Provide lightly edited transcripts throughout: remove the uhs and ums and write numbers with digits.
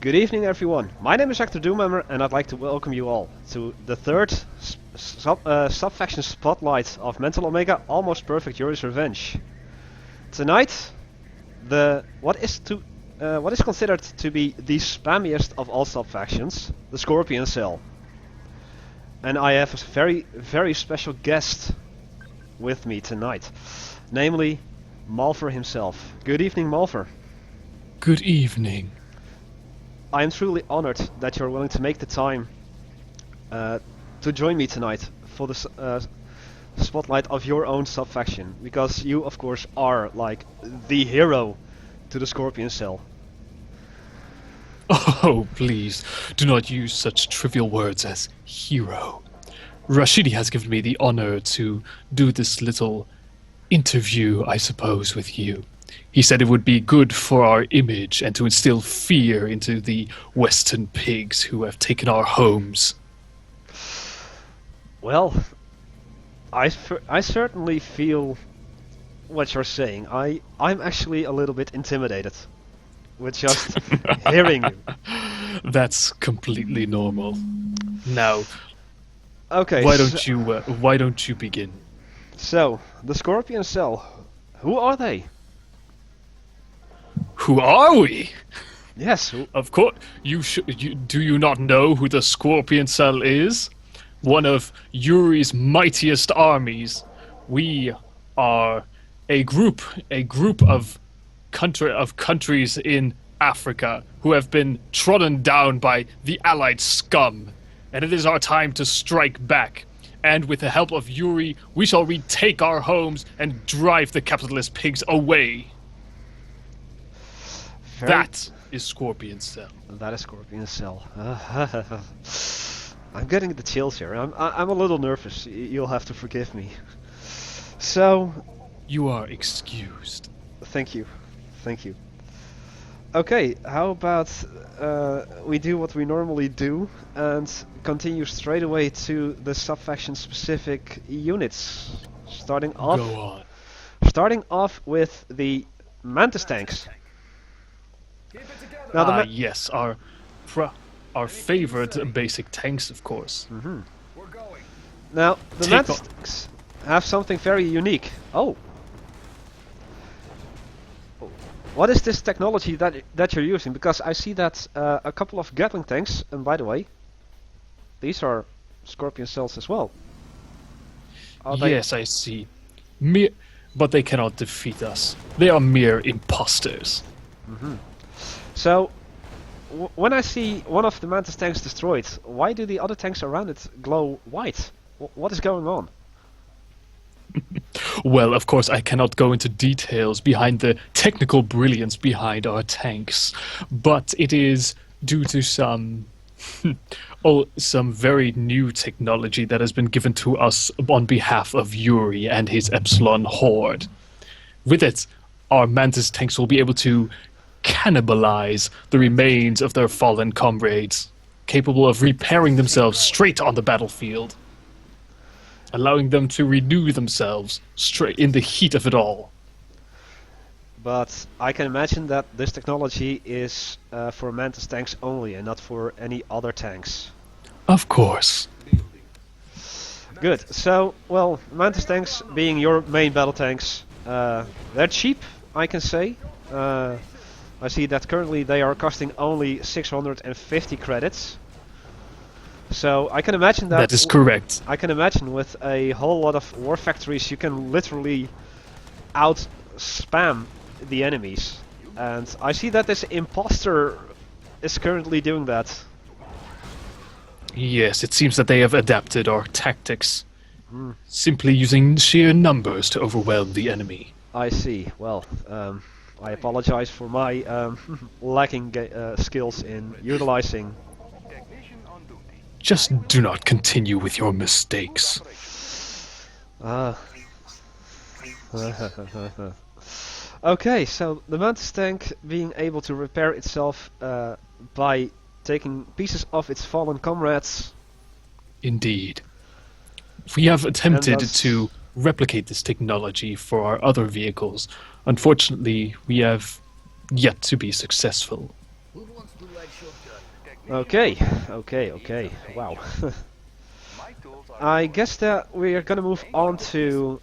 Good evening, everyone. My name is Doomhammer, and I'd like to welcome you all to the third Subfaction Spotlight of Mental Omega Almost Perfect Yuri's Revenge. Tonight, what is considered to be the spammiest of all subfactions, the Scorpion Cell. And I have a very, very special guest with me tonight, namely Malfer himself. Good evening, Malfer. Good evening. I am truly honored that you're willing to make the time to join me tonight for the spotlight of your own subfaction, because you, of course, are like the hero to the Scorpion Cell. Oh, please, do not use such trivial words as hero. Rashidi has given me the honor to do this little interview, I suppose, with you. He said it would be good for our image and to instill fear into the Western pigs who have taken our homes. Well, I certainly feel what you're saying. I'm actually a little bit intimidated with just hearing you. That's completely normal. Now, okay. Why don't you begin? So, the Scorpion Cell. Who are they? Who are we? Yes. Of course, do you not know who the Scorpion Cell is? One of Yuri's mightiest armies. We are a group of countries in Africa who have been trodden down by the Allied scum, and it is our time to strike back. And with the help of Yuri, we shall retake our homes and drive the capitalist pigs away. That is Scorpion Cell. That is Scorpion Cell. I'm getting the chills here. I'm a little nervous. You'll have to forgive me. So, you are excused. Thank you. Okay, how about we do what we normally do and continue straight away to the subfaction specific units. Starting off with the Mantis Tanks. Now yes, our favorite basic tanks, of course. Mm-hmm. Now, the Mantis Tanks have something very unique. Oh! What is this technology that you're using? Because I see that a couple of Gatling tanks, and by the way, these are Scorpion Cells as well. Yes, I see. But they cannot defeat us. They are mere imposters. Mm-hmm. So, when I see one of the Mantis tanks destroyed, why do the other tanks around it glow white? What is going on? Well, of course, I cannot go into details behind the technical brilliance behind our tanks, but it is due to some very new technology that has been given to us on behalf of Yuri and his Epsilon Horde. With it, our Mantis tanks will be able to cannibalize the remains of their fallen comrades, capable of repairing themselves straight on the battlefield, allowing them to renew themselves straight in the heat of it all. But I can imagine that this technology is for Mantis tanks only and not for any other tanks. Of course. Good. So, well, Mantis tanks being your main battle tanks, they're cheap, I can say. I see that currently they are costing only 650 credits. So I can imagine that... That is correct. I can imagine with a whole lot of war factories you can literally out-spam the enemies. And I see that this imposter is currently doing that. Yes, it seems that they have adapted our tactics, simply using sheer numbers to overwhelm the enemy. I see. Well, I apologize for my lacking skills in utilizing. Just do not continue with your mistakes. Okay, so the Mantis tank being able to repair itself by taking pieces of its fallen comrades. Indeed. We have attempted to replicate this technology for our other vehicles. Unfortunately, we have yet to be successful. Okay, okay. Wow. I guess that we are gonna move on to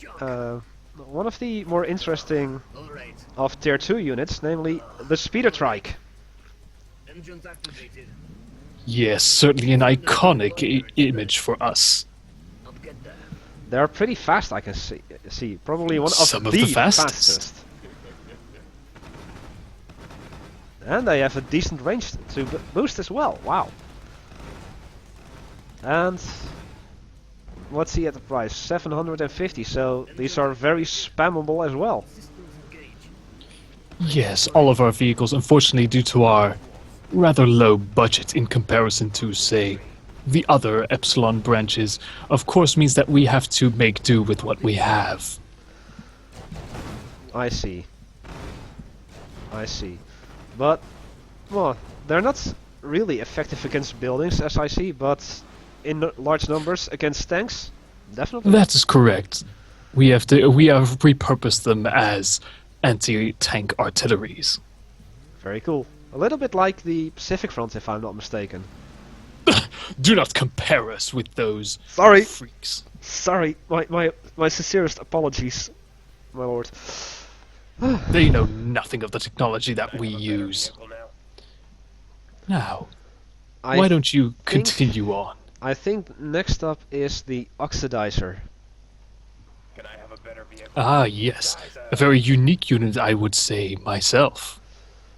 one of the more interesting of Tier 2 units, namely the Speeder Trike. Yes, certainly an iconic image for us. They're pretty fast, I can see. Probably one Some of of the the fastest. And they have a decent range to boost as well. Wow. And let's see at the price, 750. So these are very spammable as well. Yes, all of our vehicles, unfortunately, due to our rather low budget in comparison to, say, the other Epsilon branches, of course means that we have to make do with what we have. I see. But, well, they're not really effective against buildings, as I see, but in large numbers against tanks, definitely. That is correct. We have repurposed them as anti-tank artilleries. Very cool. A little bit like the Pacific Front, if I'm not mistaken. Do not compare us with those Sorry. freaks. Sorry, my sincerest apologies, my lord. They know nothing of the technology that we use. Now, why don't you continue on? I think next up is the Oxidizer. Ah, yes. A very unique unit, I would say, myself.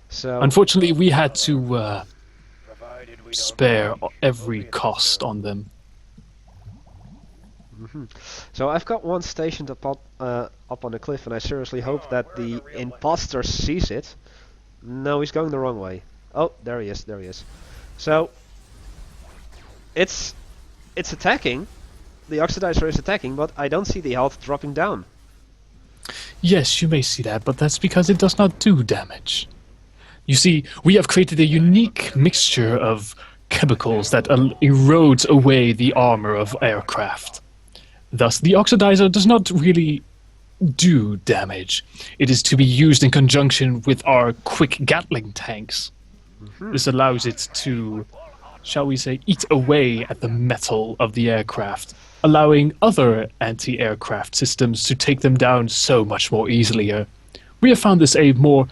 So, Unfortunately, we had to spare every cost on them. so I've got one stationed up on the cliff, and I seriously hope that the imposter sees it. No, he's going the wrong way. Oh, there he is. So, it's attacking. The Oxidizer is attacking, but I don't see the health dropping down. Yes, you may see that, but that's because it does not do damage. You see, we have created a unique mixture of chemicals that erodes away the armor of aircraft. Thus, the Oxidizer does not really do damage. It is to be used in conjunction with our quick Gatling tanks. This allows it to, shall we say, eat away at the metal of the aircraft, allowing other anti-aircraft systems to take them down so much more easily. We have found this a more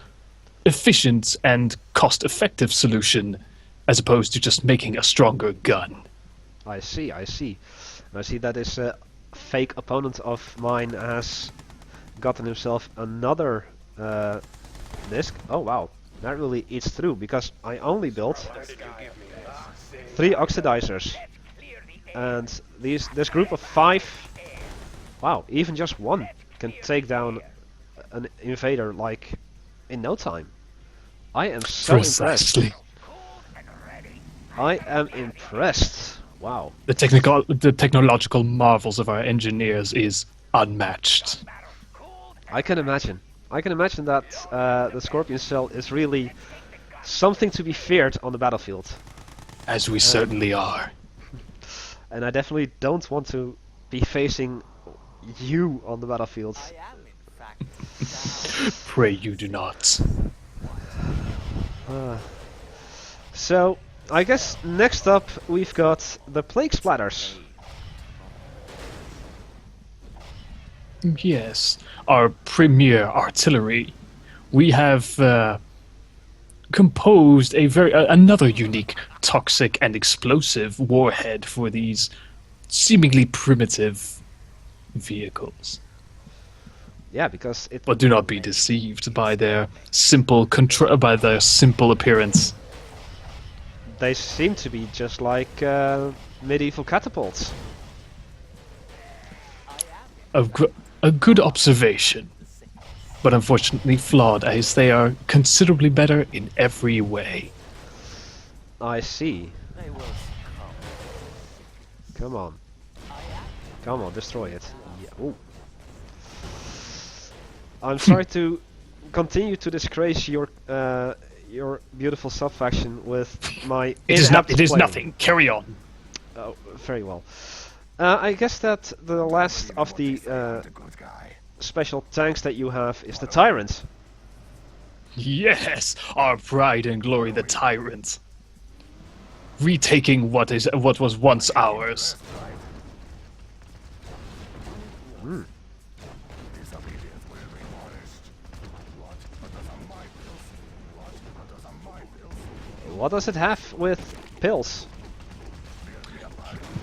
efficient and cost-effective solution, as opposed to just making a stronger gun. I see. And I see that this fake opponent of mine has gotten himself another disc. Oh wow, that really eats through, because I only built 3 Oxidizers. And this group of 5, wow, even just one can take down an invader like in no time. I am so Precisely. impressed. I am impressed. Wow. The technological marvels of our engineers is unmatched. I can imagine. That the Scorpion Cell is really something to be feared on the battlefield. As we certainly are. And I definitely don't want to be facing you on the battlefield. Pray you do not. So, I guess next up we've got the Plague Splatters. Yes, our premier artillery. We have composed another unique toxic and explosive warhead for these seemingly primitive vehicles. Yeah, because it. But do not be deceived by their simple appearance. They seem to be just like medieval catapults. A good observation, but unfortunately flawed, as they are considerably better in every way. I see. Come on, destroy it. Yeah. Ooh. I'm sorry to continue to disgrace your beautiful subfaction with my. It is nothing. Carry on. Oh, very well. I guess that the last of the special tanks that you have is the Tyrant. Yes, our pride and glory, the Tyrants. retaking what was once ours. What does it have with pills?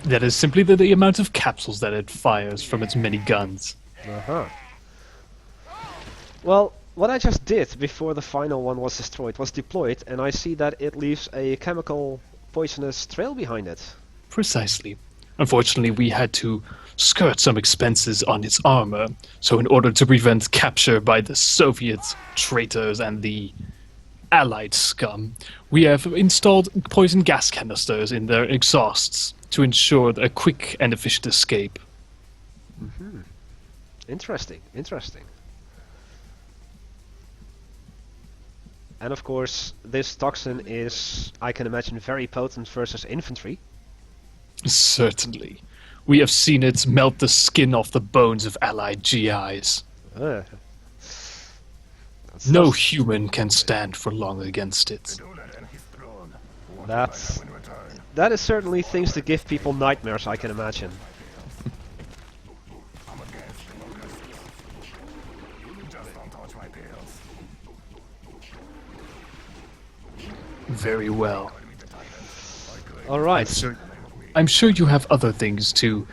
That is simply the amount of capsules that it fires from its many guns. Uh-huh. Well, what I just did before the final one was destroyed was deployed, and I see that it leaves a chemical poisonous trail behind it. Precisely. Unfortunately, we had to skirt some expenses on its armor, so in order to prevent capture by the Soviet traitors and the Allied scum, we have installed poison gas canisters in their exhausts to ensure a quick and efficient escape. Mm-hmm. Interesting, interesting. And of course, this toxin is, I can imagine, very potent versus infantry. Certainly. We have seen it melt the skin off the bones of Allied GIs. No human can stand for long against it. That is certainly things to give people nightmares, I can imagine. Very well. Alright. I'm sure you have other things to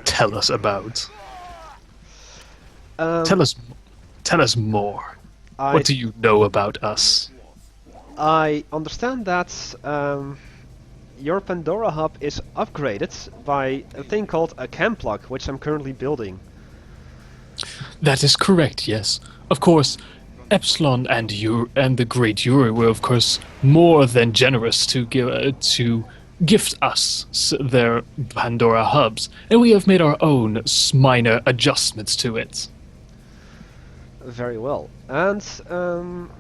tell us about. Tell us more. What do you know about us? I understand that your Pandora hub is upgraded by a thing called a chem plug, which I'm currently building. That is correct, yes. Of course, Epsilon and the Great Yuri were, of course, more than generous to gift us their Pandora hubs, and we have made our own minor adjustments to it. Very well. And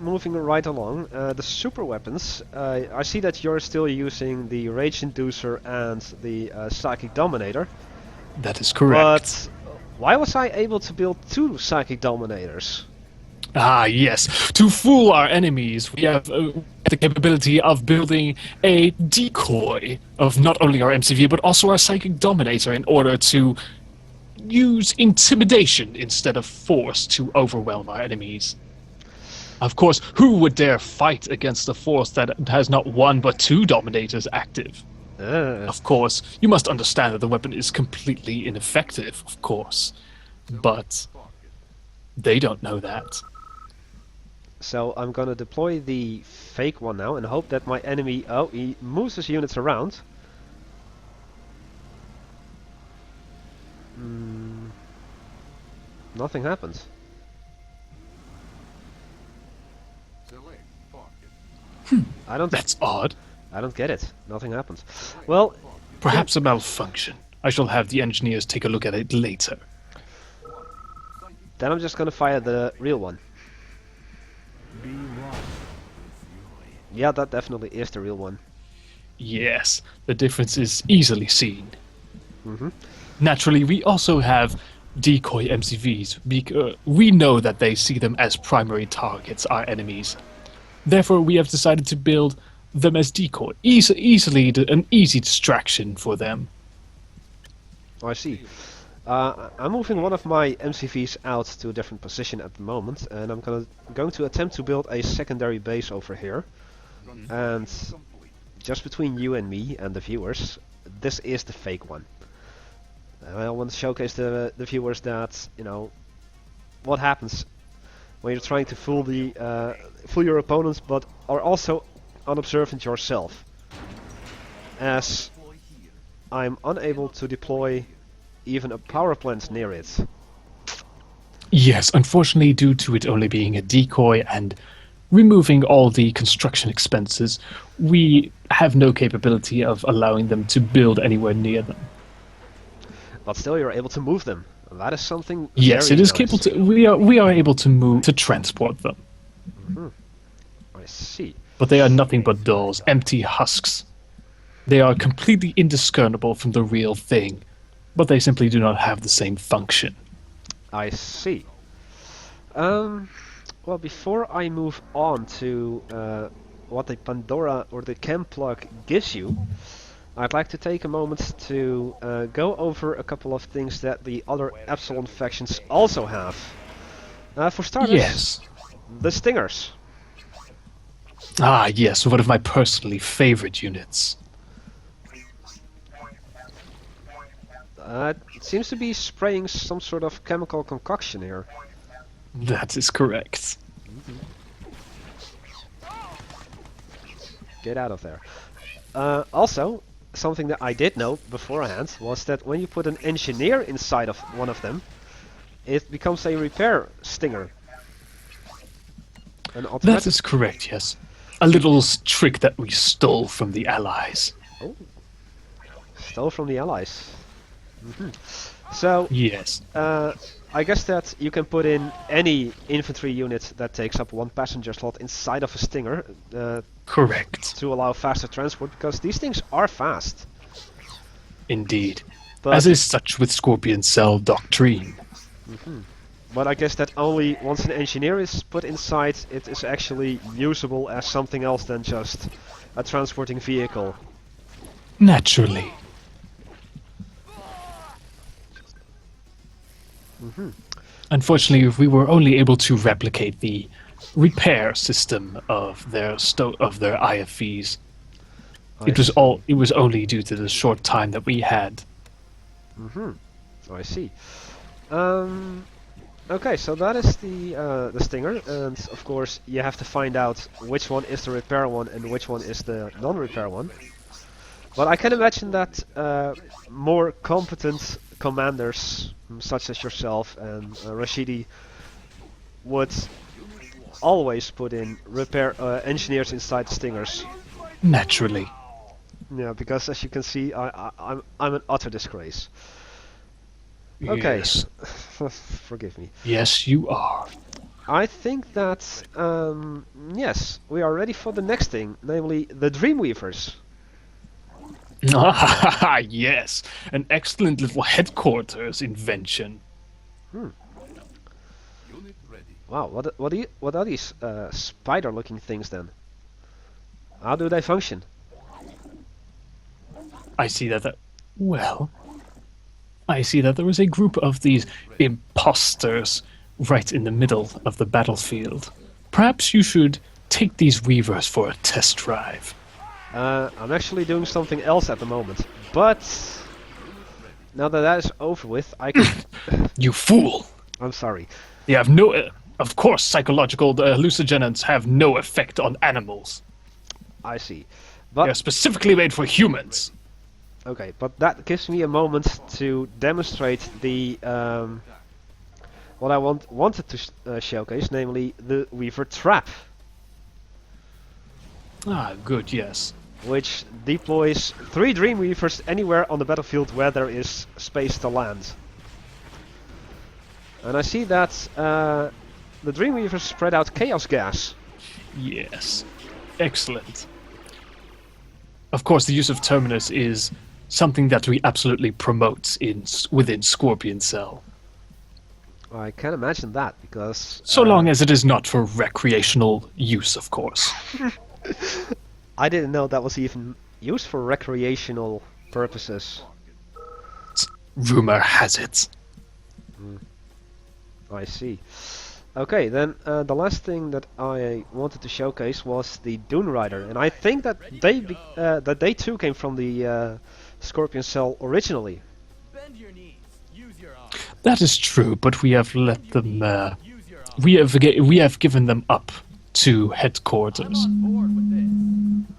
moving right along, the super weapons. I see that you're still using the Rage Inducer and the Psychic Dominator. That is correct. But why was I able to build 2 Psychic Dominators? Ah, yes. To fool our enemies, we have the capability of building a decoy of not only our MCV, but also our Psychic Dominator in order to use intimidation instead of force to overwhelm our enemies. Of course, who would dare fight against a force that has not 1 but 2 Dominators active? Of course, you must understand that the weapon is completely ineffective, of course. But they don't know that. So I'm gonna deploy the fake one now and hope that my enemy... Oh, he moves his units around. Nothing happens. That's odd. I don't get it. Nothing happens. Well, perhaps a malfunction. I shall have the engineers take a look at it later. Then I'm just gonna fire the real one. Yeah, that definitely is the real one. Yes, the difference is easily seen. Mm-hmm. Naturally, we also have decoy MCVs, because we know that they see them as primary targets, our enemies. Therefore, we have decided to build them as decoy, easily an easy distraction for them. I see. I'm moving one of my MCVs out to a different position at the moment, and I'm going to attempt to build a secondary base over here. And just between you and me and the viewers, this is the fake one. I want to showcase the viewers that, you know, what happens when you're trying to fool your opponents, but are also unobservant yourself. As I'm unable to deploy even a power plant near it. Yes, unfortunately, due to it only being a decoy and removing all the construction expenses, we have no capability of allowing them to build anywhere near them. But still, you're able to move them. That is something. Yes, it is nice. capable to. We are able to move to transport them. Mm-hmm. I see. But they are nothing but dolls, empty husks. They are completely indiscernible from the real thing, but they simply do not have the same function. I see. Well, before I move on to what the Pandora or the chem plug gives you, I'd like to take a moment to go over a couple of things that the other Epsilon factions also have. For starters, Yes. the Stingers. Ah, yes, one of my personally favorite units. It seems to be spraying some sort of chemical concoction here. That is correct. Get out of there. Also, something that I did know beforehand was that when you put an engineer inside of one of them, it becomes a repair stinger. An That automatic. is correct, yes. A little trick that we stole from the Allies. Oh, stole from the Allies. So, Yes, I guess that you can put in any infantry unit that takes up one passenger slot inside of a stinger correct. to allow faster transport, because these things are fast. Indeed. But, As is such with Scorpion Cell doctrine. but I guess that only once an engineer is put inside, it is actually usable as something else than just a transporting vehicle. Naturally. Unfortunately, we were only able to replicate the repair system of their IFVs. It was only due to the short time that we had. I see. Okay, so that is the Stinger, and of course you have to find out which one is the repair one and which one is the non-repair one. But I can imagine that more competent commanders, such as yourself and Rashidi, would always put in repair engineers inside the Stingers. Naturally. Yeah, because as you can see, I'm an utter disgrace. Okay, Yes. forgive me. Yes, you are. I think that yes, we are ready for the next thing, namely the Dreamweavers. Yes, an excellent little headquarters invention. Wow, what are these spider-looking things then? How do they function? I see that there was a group of these imposters right in the middle of the battlefield. Perhaps you should take these weavers for a test drive. I'm actually doing something else at the moment, but now that is over with, I can... You fool! I'm sorry. They have no... of course, psychological hallucinogens have no effect on animals. I see. They are But specifically made for humans. okay, but that gives me a moment to demonstrate the what I wanted to showcase, namely the Weaver Trap, Ah, good, yes. which deploys 3 Dreamweavers anywhere on the battlefield where there is space to land. And I see that the Dreamweavers spread out chaos gas. Yes. Excellent. Of course, the use of Terminus is something that we absolutely promote within Scorpion Cell. I can imagine that, because So long as it is not for recreational use, of course. I didn't know that was even used for recreational purposes. Rumor has it. I see. Okay, then the last thing that I wanted to showcase was the Dune Rider, and I think that they too came from the Scorpion Cell originally. That is true, but we have let them. We have given them up to headquarters,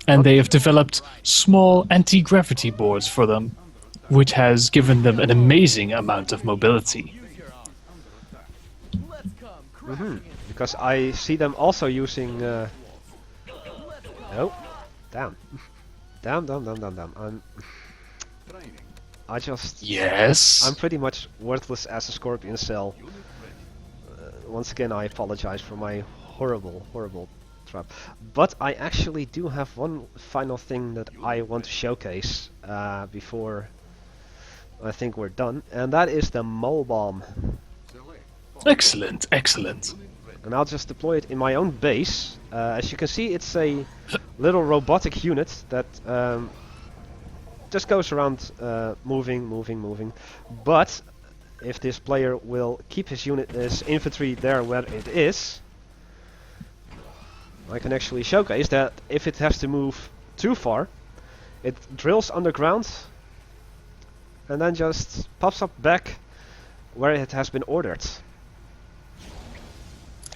and they have developed small anti-gravity boards for them, which has given them an amazing amount of mobility. Because I see them also using... Oh, damn. Damn. Yes. I'm pretty much worthless as a Scorpion Cell. Once again, I apologize for my horrible trap. But I actually do have one final thing that I want to showcase before I think we're done, and that is the Mole Bomb. Excellent, excellent. and I'll just deploy it in my own base. As you can see, it's a little robotic unit that just goes around moving. But if this player will keep his infantry there where it is, I can actually showcase that if it has to move too far, it drills underground and then just pops up back where it has been ordered.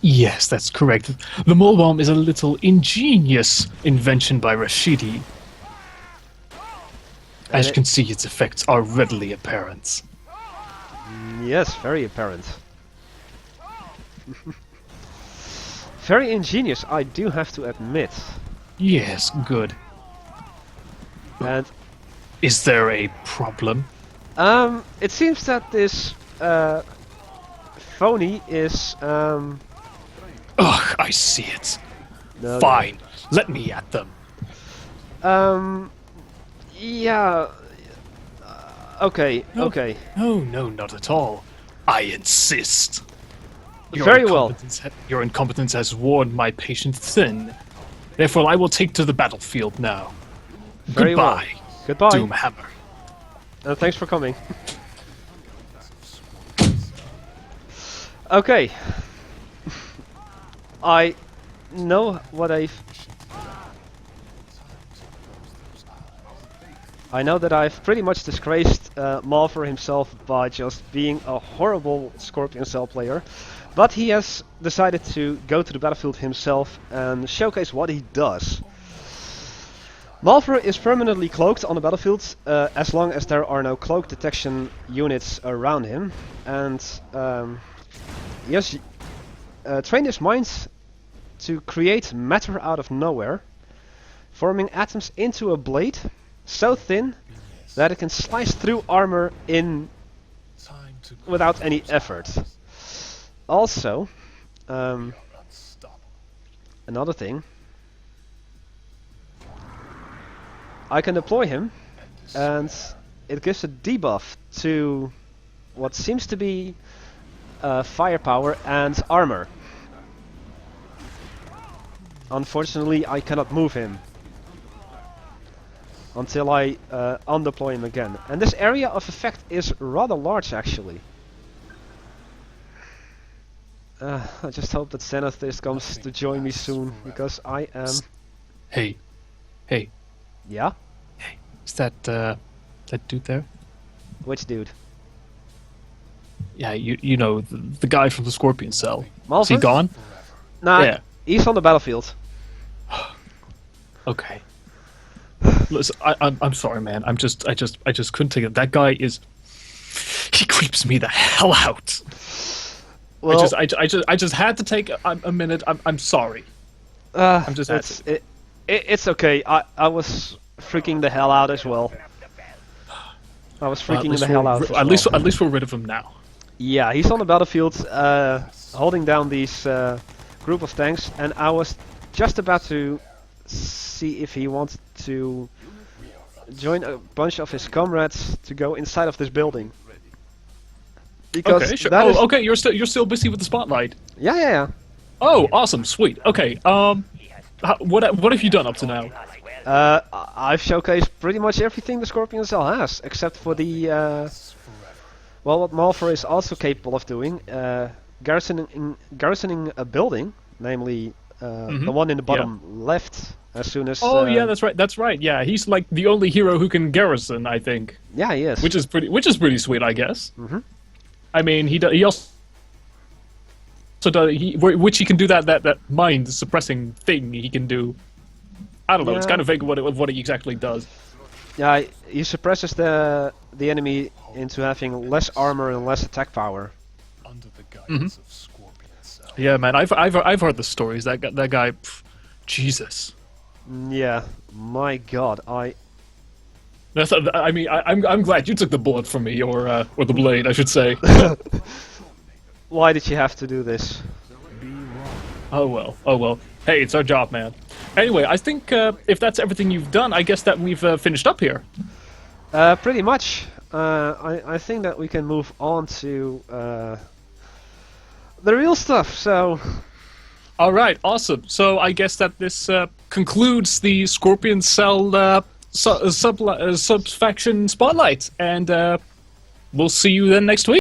Yes, that's correct. The mole bomb is a little ingenious invention by Rashidi. As you can see, its effects are readily apparent. Yes, very apparent. Very ingenious, I do have to admit. Yes, good. And is there a problem? It seems that this phony is Ugh, I see it. No, fine, let me at them. Yeah. Okay, okay. No, not at all. I insist. Very well. Your incompetence has worn my patience thin. Therefore, I will take to the battlefield now. Very Goodbye. Well. Goodbye. Doomhammer. Thanks for coming. Okay. I know what I know that I've pretty much disgraced Malver himself by just being a horrible Scorpion Cell player, but he has decided to go to the battlefield himself and showcase what he does. Malver is permanently cloaked on the battlefield as long as there are no cloak detection units around him, and he has trained his mind to create matter out of nowhere, forming atoms into a blade so thin that it can slice through armor without any effort. Also, another thing, I can deploy him and it gives a debuff to what seems to be firepower and armor. Unfortunately, I cannot move him until I undeploy him again. And this area of effect is rather large, actually. I just hope that Zenothist comes to join me soon, because I am... Hey. Yeah? Hey, is that dude there? Which dude? Yeah, you know, the guy from the Scorpion Cell. Malver? Is he gone? Nah, yeah. He's on the battlefield. Okay. Listen, I'm sorry, man. I just couldn't take it. That guy is... He creeps me the hell out. Well, I just had to take a minute. I'm sorry. I'm just... It's okay. I was freaking the hell out as well. I was freaking the hell out. At least we're rid of him now. Yeah, he's on the battlefield, holding down these group of tanks, and I was just about to see if he wanted to join a bunch of his comrades to go inside of this building. Because okay, sure. Okay, you're still busy with the spotlight. Yeah. Oh, awesome, sweet. Okay, what have you done up to now? I've showcased pretty much everything the Scorpion Cell has, except for the well, what Malver is also capable of doing, garrisoning a building, namely the one in the bottom left. As soon as yeah, that's right. Yeah, he's like the only hero who can garrison, I think. Yeah, he is. Which is pretty sweet, I guess. I mean, he also does which he can do that mind suppressing thing he can do. I don't know. It's kind of vague what he exactly does. Yeah, he suppresses the enemy into having less armor and less attack power. Under the guidance of Scorpion Cell. Yeah, man, I've heard the stories. That guy, Jesus. Yeah, my God, I mean, I'm glad you took the bullet from me, or the blade, I should say. Why did you have to do this? Oh well. Hey, it's our job, man. Anyway, I think if that's everything you've done, I guess that we've finished up here. Pretty much. I think that we can move on to the real stuff. So, All right, awesome. So I guess that this concludes the Scorpion Cell subfaction spotlight, and we'll see you then next week.